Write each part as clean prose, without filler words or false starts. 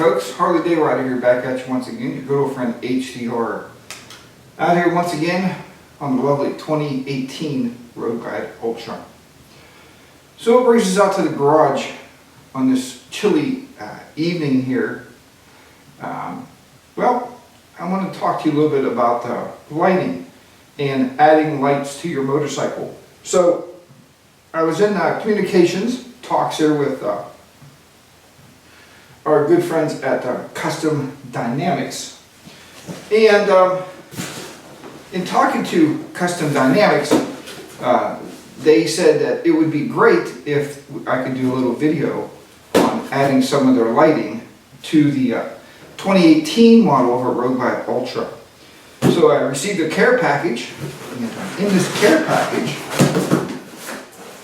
folks, Harley Day Rider here, back at you once again, your good old friend HDR. Out here once again on the lovely 2018 Road Glide Ultra. So what brings us out to the garage on this chilly evening here? Well, I want to talk to you a little bit about lighting and adding lights to your motorcycle. So I was in communications talks here with our good friends at Custom Dynamics, and in talking to Custom Dynamics, they said that it would be great if I could do a little video on adding some of their lighting to the 2018 model of a Road Glide Ultra. So I received a care package, and in this care package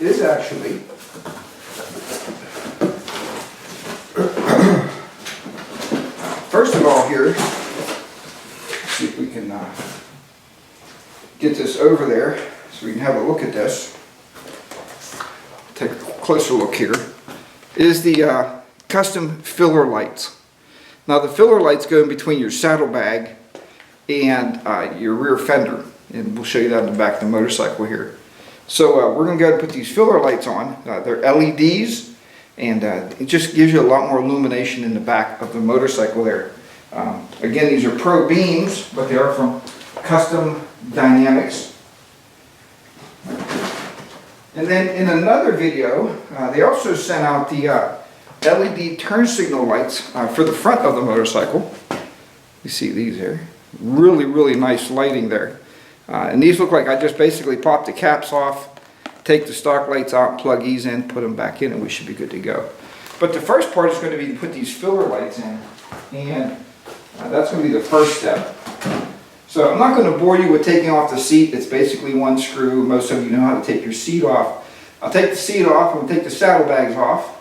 is actually first of all here, let's see if we can get this over there so we can have a look at this. Take a closer look here. Is the custom filler lights. Now the filler lights go in between your saddlebag and your rear fender, and we'll show you that in the back of the motorcycle here. So we're going to go ahead and put these filler lights on. They're LEDs, and it just gives you a lot more illumination in the back of the motorcycle there. Again, these are Pro beams, but they are from Custom Dynamics. And then in another video, they also sent out the LED turn signal lights for the front of the motorcycle. You see these here. Really, really nice lighting there. And these look like I just basically pop the caps off, take the stock lights out, plug these in, put them back in, and we should be good to go. But the first part is going to be to put these filler lights in, and that's going to be the first step. So I'm not going to bore you with taking off the seat. It's basically one screw. Most of you know how to take your seat off. I'll take the seat off, and we'll take the saddlebags off.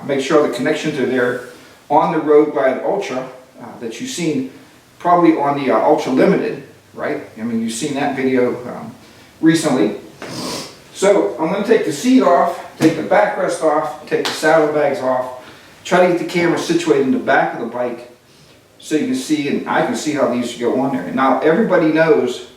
Make sure the connections are there on the Road Glide Ultra that you've seen probably on the Ultra Limited, right? I mean, you've seen that video recently. So I'm going to take the seat off, take the backrest off, take the saddlebags off, try to get the camera situated in the back of the bike so you can see, and I can see how these go on there. Now everybody knows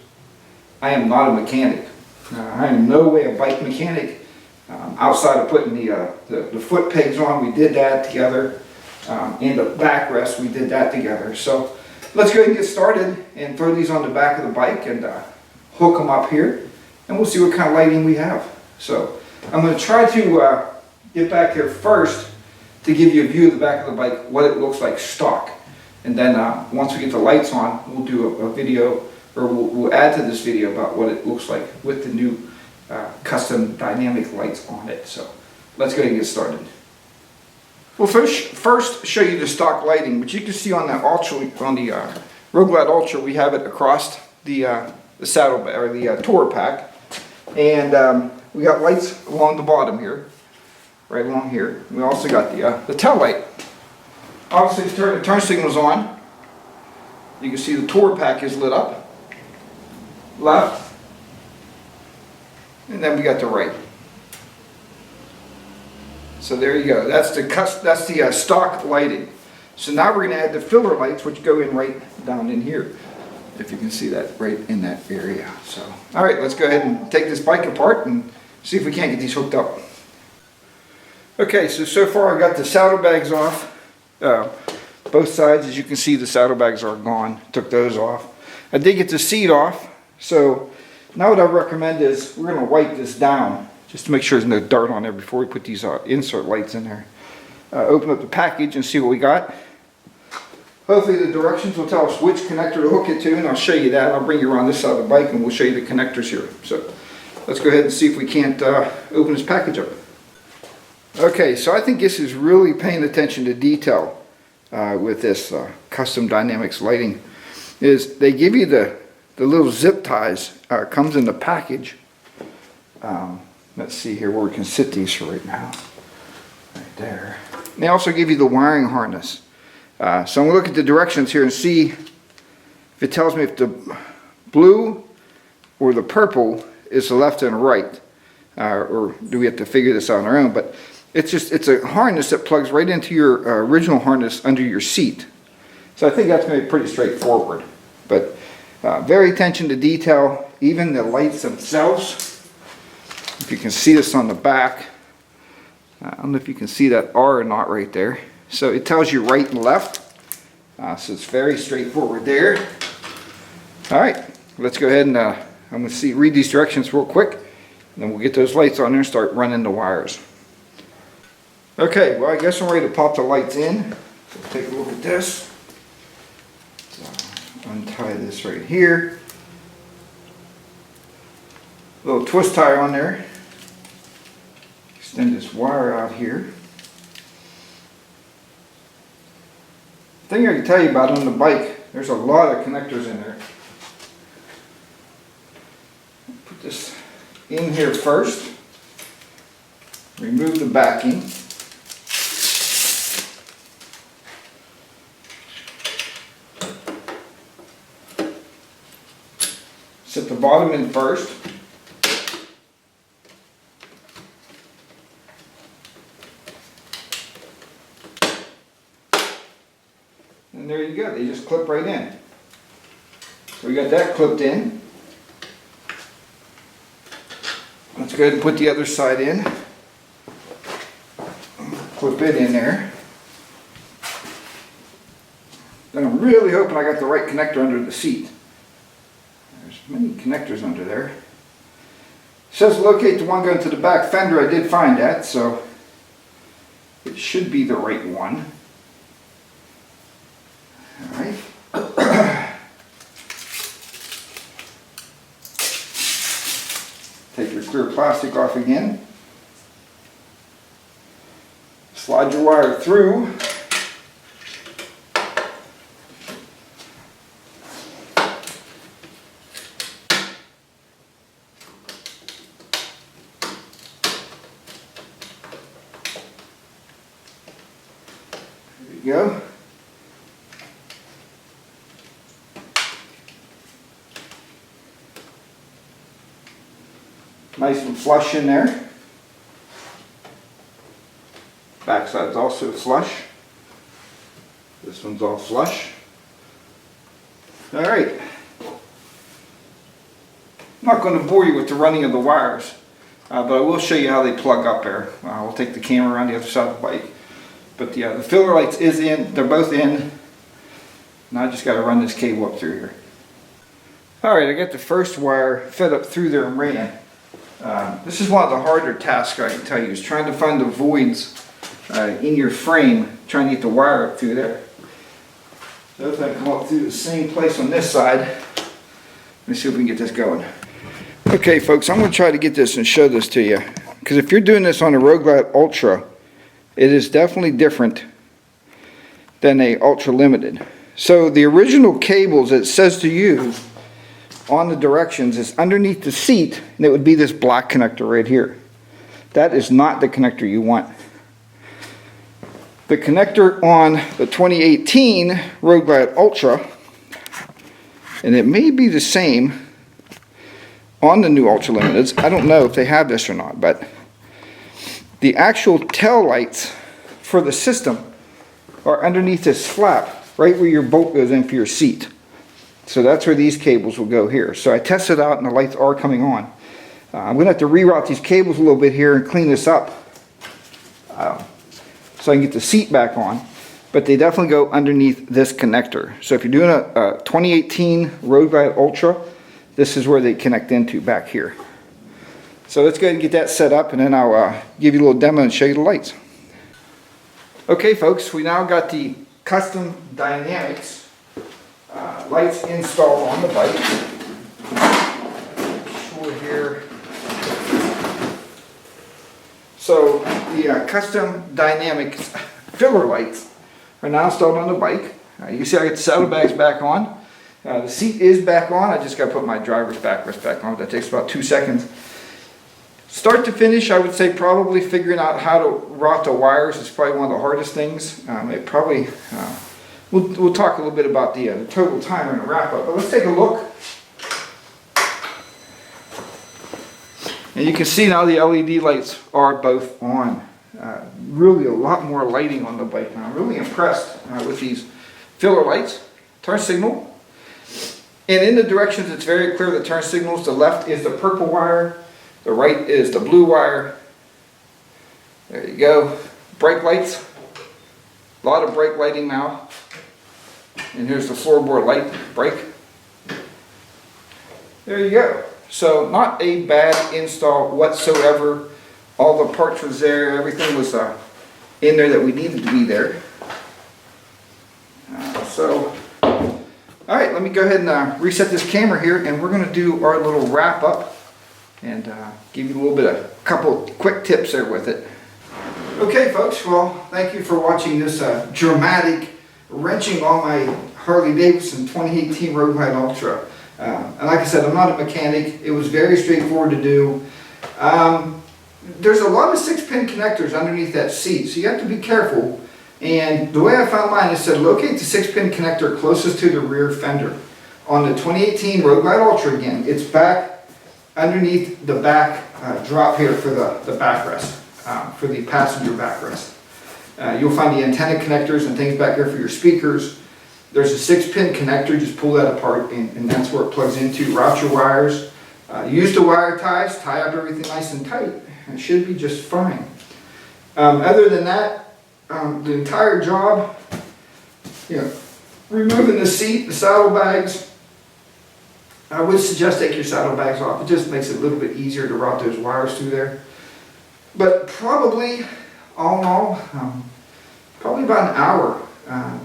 I am not a mechanic. I am no way a bike mechanic. Outside of putting the foot pegs on, we did that together, and the backrest, we did that together. So let's go ahead and get started and throw these on the back of the bike and hook them up here, and we'll see what kind of lighting we have. So I'm going to try to get back here first to give you a view of the back of the bike, what it looks like stock. And then once we get the lights on, we'll do a video, or we'll add to this video about what it looks like with the new custom dynamic lights on it. So let's go ahead and get started. We'll first show you the stock lighting, which you can see on the Ultra, on the Road Glide Ultra. We have it across the saddle, or the tour pack, and we got lights along the bottom here, right along here. We also got the tail light. Obviously, the turn signal's on. You can see the tour pack is lit up, left, and then we got the right. So there you go. That's the stock lighting. So now we're going to add the filler lights, which go in right down in here, if you can see that right in that area. So, all right, let's go ahead and take this bike apart and see if we can't get these hooked up. Okay, so far I got the saddlebags off. Both sides, as you can see, the saddlebags are gone. Took those off. I did get the seat off. So now what I recommend is we're going to wipe this down just to make sure there's no dirt on there before we put these insert lights in there. Open up the package and see what we got. Hopefully the directions will tell us which connector to hook it to, and I'll show you that. I'll bring you around this side of the bike and we'll show you the connectors here. So let's go ahead and see if we can't open this package up. Okay, so I think this is really paying attention to detail with this Custom Dynamics lighting. Is they give you the little zip ties, comes in the package. Let's see here where we can sit these for right now. Right there. And they also give you the wiring harness. So I'm going to look at the directions here and see if it tells me if the blue or the purple is the left and right. Or do we have to figure this out on our own? But it's a harness that plugs right into your original harness under your seat. So I think that's going to be pretty straightforward. But very attention to detail, even the lights themselves. If you can see this on the back, I don't know if you can see that R or not right there. So it tells you right and left. So it's very straightforward there. All right, let's go ahead and I'm going to read these directions real quick, and then we'll get those lights on there and start running the wires. Okay, well I guess I'm ready to pop the lights in. So let's take a look at this. Untie this right here. Little twist tie on there. Extend this wire out here. The thing I can tell you about on the bike, there's a lot of connectors in there. Put this in here first. Remove the backing. Set the bottom in first. And there you go, they just clip right in. So we got that clipped in. Let's go ahead and put the other side in. Clip it in there. Then I'm really hoping I got the right connector under the seat. There's many connectors under there. It says locate the one going to the back fender. I did find that, so it should be the right one. All right. Take your clear plastic off again. Slide your wire through. There you go. Nice and flush in there. Backside's also flush. This one's all flush. All right. I'm not going to bore you with the running of the wires, but I will show you how they plug up there. We'll take the camera around the other side of the bike. But the filler lights is in, they're both in. Now I just got to run this cable up through here. Alright, I got the first wire fed up through there and ran. This is one of the harder tasks I can tell you, is trying to find the voids in your frame, trying to get the wire up through there. So if I come up through the same place on this side, let me see if we can get this going. Okay folks, I'm going to try to get this and show this to you. Because if you're doing this on a Road Glide Ultra, it is definitely different than a Ultra Limited. So the original cables it says to use on the directions is underneath the seat, and it would be this black connector right here. That is not the connector you want. The connector on the 2018 Road Glide Ultra, and it may be the same on the new Ultra Limiteds. I don't know if they have this or not, but the actual tail lights for the system are underneath this flap, right where your bolt goes in for your seat. So that's where these cables will go here. So I tested out and the lights are coming on. I'm going to have to reroute these cables a little bit here and clean this up so I can get the seat back on. But they definitely go underneath this connector. So if you're doing a 2018 Road Glide Ultra, this is where they connect into back here. So let's go ahead and get that set up, and then I'll give you a little demo and show you the lights. Okay folks, we now got the Custom Dynamics lights installed on the bike. Sure here. So the Custom Dynamics filler lights are now installed on the bike. You can see I got the saddlebags back on. The seat is back on. I just got to put my driver's backrest back on. That takes about 2 seconds. Start to finish, I would say probably figuring out how to route the wires is probably one of the hardest things. We'll talk a little bit about the total timer and a wrap up, but let's take a look. And you can see now the LED lights are both on. Really a lot more lighting on the bike now. I'm really impressed with these filler lights. Turn signal. And in the directions it's very clear the turn signals. The left is the purple wire. The right is the blue wire. There you go. Brake lights. A lot of brake lighting now. And here's the floorboard light, brake. There you go. So not a bad install whatsoever. All the parts was there. Everything was in there that we needed to be there. All right, let me go ahead and reset this camera here, and we're going to do our little wrap up and give you a little bit of a couple quick tips there with it. Okay, folks. Well, thank you for watching this dramatic wrenching on my Harley-Davidson 2018 Road Glide Ultra. And like I said, I'm not a mechanic. It was very straightforward to do. There's a lot of 6-pin connectors underneath that seat, so you have to be careful. And the way I found mine is to locate the 6-pin connector closest to the rear fender. On the 2018 Road Glide Ultra, again, it's back underneath the back drop here for the backrest, for the passenger backrest. You'll find the antenna connectors and things back here for your speakers. There's a 6-pin connector, just pull that apart and that's where it plugs into. Route your wires. Use the wire ties, tie up everything nice and tight. It should be just fine. Other than that, the entire job, removing the seat, the saddlebags, I would suggest take your saddlebags off. It just makes it a little bit easier to route those wires through there. But probably, all in all, probably about an hour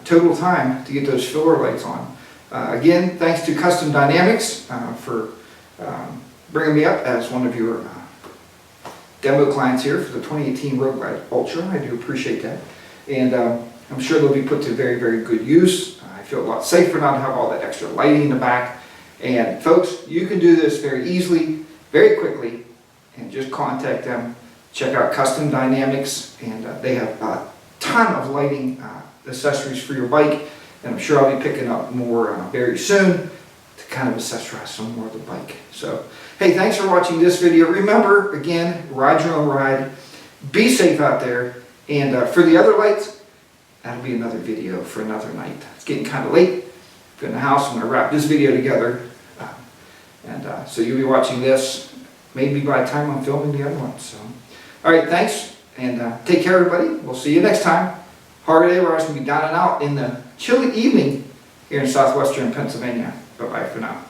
total time to get those filler lights on. Again, thanks to Custom Dynamics for bringing me up as one of your demo clients here for the 2018 Road Glide Ultra. I do appreciate that. And I'm sure they'll be put to very, very good use. I feel a lot safer not to have all that extra lighting in the back. And folks, you can do this very easily, very quickly, and just contact them. Check out Custom Dynamics, and they have a ton of lighting accessories for your bike. And I'm sure I'll be picking up more very soon to kind of accessorize some more of the bike. So, hey, thanks for watching this video. Remember, again, ride your own ride. Be safe out there. And for the other lights, that'll be another video for another night. It's getting kind of late. I'm in the house. I'm going to wrap this video together. So you'll be watching this maybe by the time I'm filming the other one. So, all right, thanks. And take care, everybody. We'll see you next time. Harley Day Riders will be down and out in the chilly evening here in southwestern Pennsylvania. Bye-bye for now.